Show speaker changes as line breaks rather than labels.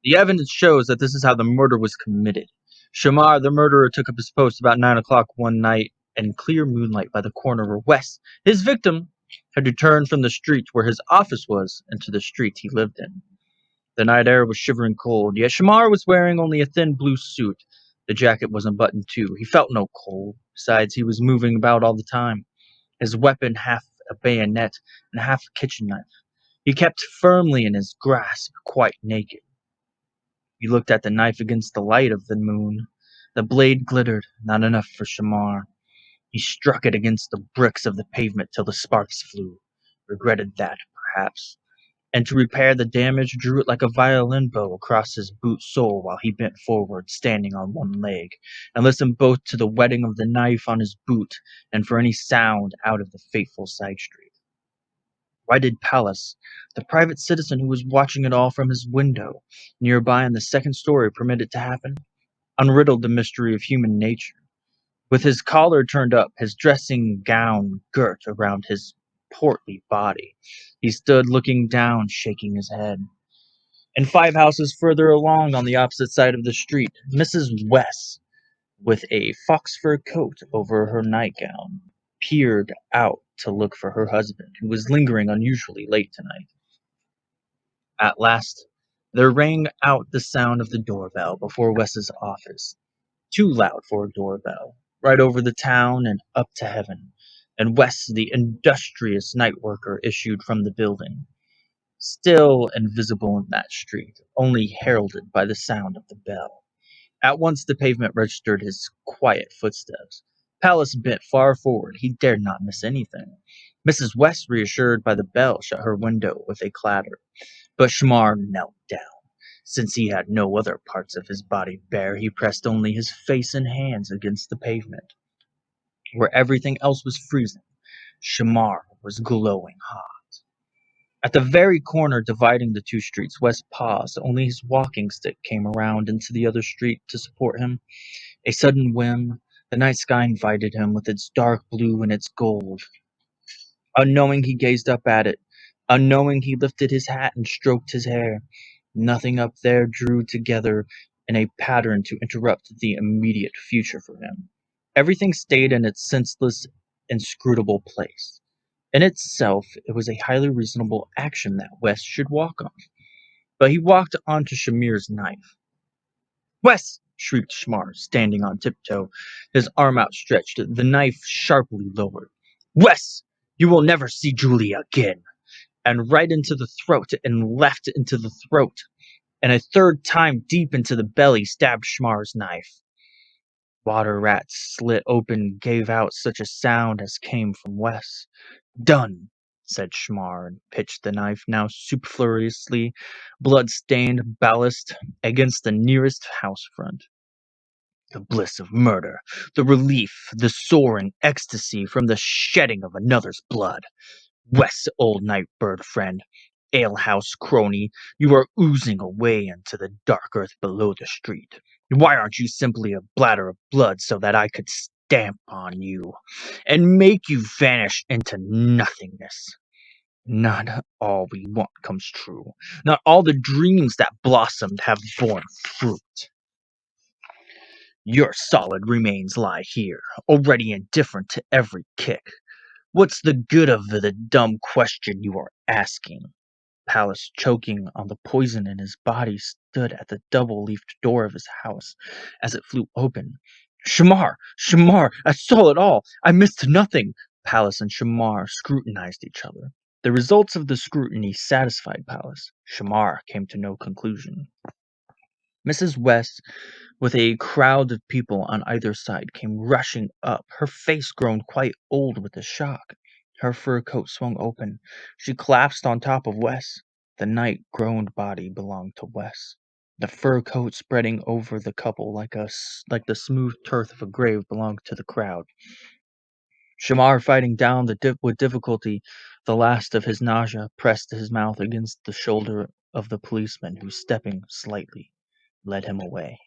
The evidence shows that this is how the murder was committed. Shamar, the murderer, took up his post about 9 o'clock one night in clear moonlight by the corner where Wes, his victim, had returned from the street where his office was into the street he lived in. The night air was shivering cold, yet Shamar was wearing only a thin blue suit. The jacket wasn't buttoned too. He felt no cold. Besides, he was moving about all the time, his weapon half a bayonet and half a kitchen knife. He kept firmly in his grasp, quite naked. He looked at the knife against the light of the moon. The blade glittered, not enough for Shamar. He struck it against the bricks of the pavement till the sparks flew. Regretted that, perhaps. And to repair the damage, drew it like a violin bow across his boot sole while he bent forward, standing on one leg, and listened both to the whetting of the knife on his boot and for any sound out of the fateful side street. Why did Pallas, the private citizen who was watching it all from his window, nearby in the second story, permit it to happen? Unriddled the mystery of human nature. With his collar turned up, his dressing gown girt around his portly body, he stood looking down, shaking his head. And 5 houses further along on the opposite side of the street, Mrs. West, with a fox fur coat over her nightgown, peered out to look for her husband, who was lingering unusually late tonight. At last, there rang out the sound of the doorbell before Wes's office. Too loud for a doorbell, right over the town and up to heaven, and Wes, the industrious night worker, issued from the building, still invisible in that street, only heralded by the sound of the bell. At once the pavement registered his quiet footsteps. Pallas bent far forward. He dared not miss anything. Mrs. West, reassured by the bell, shut her window with a clatter. But Shamar knelt down. Since he had no other parts of his body bare, he pressed only his face and hands against the pavement. Where everything else was freezing, Shamar was glowing hot. At the very corner dividing the two streets, West paused. Only his walking stick came around into the other street to support him. A sudden whim, the night sky invited him with its dark blue and its gold. Unknowing, he gazed up at it. Unknowing, he lifted his hat and stroked his hair. Nothing up there drew together in a pattern to interrupt the immediate future for him. Everything stayed in its senseless, inscrutable place. In itself, it was a highly reasonable action that West should walk on. But he walked onto Shamir's knife. "Wes!" shrieked Shamar, standing on tiptoe, his arm outstretched, the knife sharply lowered. "Wes! You will never see Julia again!" And right into the throat, and left into the throat, and a third time deep into the belly stabbed Shamar's knife. Water rats slit open, gave out such a sound as came from Wes. "Done!" said Shamar, and pitched the knife, now superfluously blood-stained, ballast against the nearest house front. The bliss of murder, the relief, the soaring ecstasy from the shedding of another's blood. Wes, old night-bird friend, alehouse crony, you are oozing away into the dark earth below the street. Why aren't you simply a bladder of blood so that I could stamp on you and make you vanish into nothingness? Not all we want comes true. Not all the dreams that blossomed have borne fruit. Your solid remains lie here, already indifferent to every kick. What's the good of the dumb question you are asking? Pallas, choking on the poison in his body, stood at the double-leafed door of his house as it flew open. "Shamar! Shamar! I saw it all! I missed nothing!" Pallas and Shamar scrutinized each other. The results of the scrutiny satisfied Pallas. Shamar came to no conclusion. Mrs. West, with a crowd of people on either side, came rushing up, her face grown quite old with the shock. Her fur coat swung open. She collapsed on top of Wes. The night-groaned body belonged to Wes. The fur coat spreading over the couple like the smooth turf of a grave belonged to the crowd. Shamar, fighting down with difficulty the last of his nausea, pressed his mouth against the shoulder of the policeman, who, stepping slightly, led him away.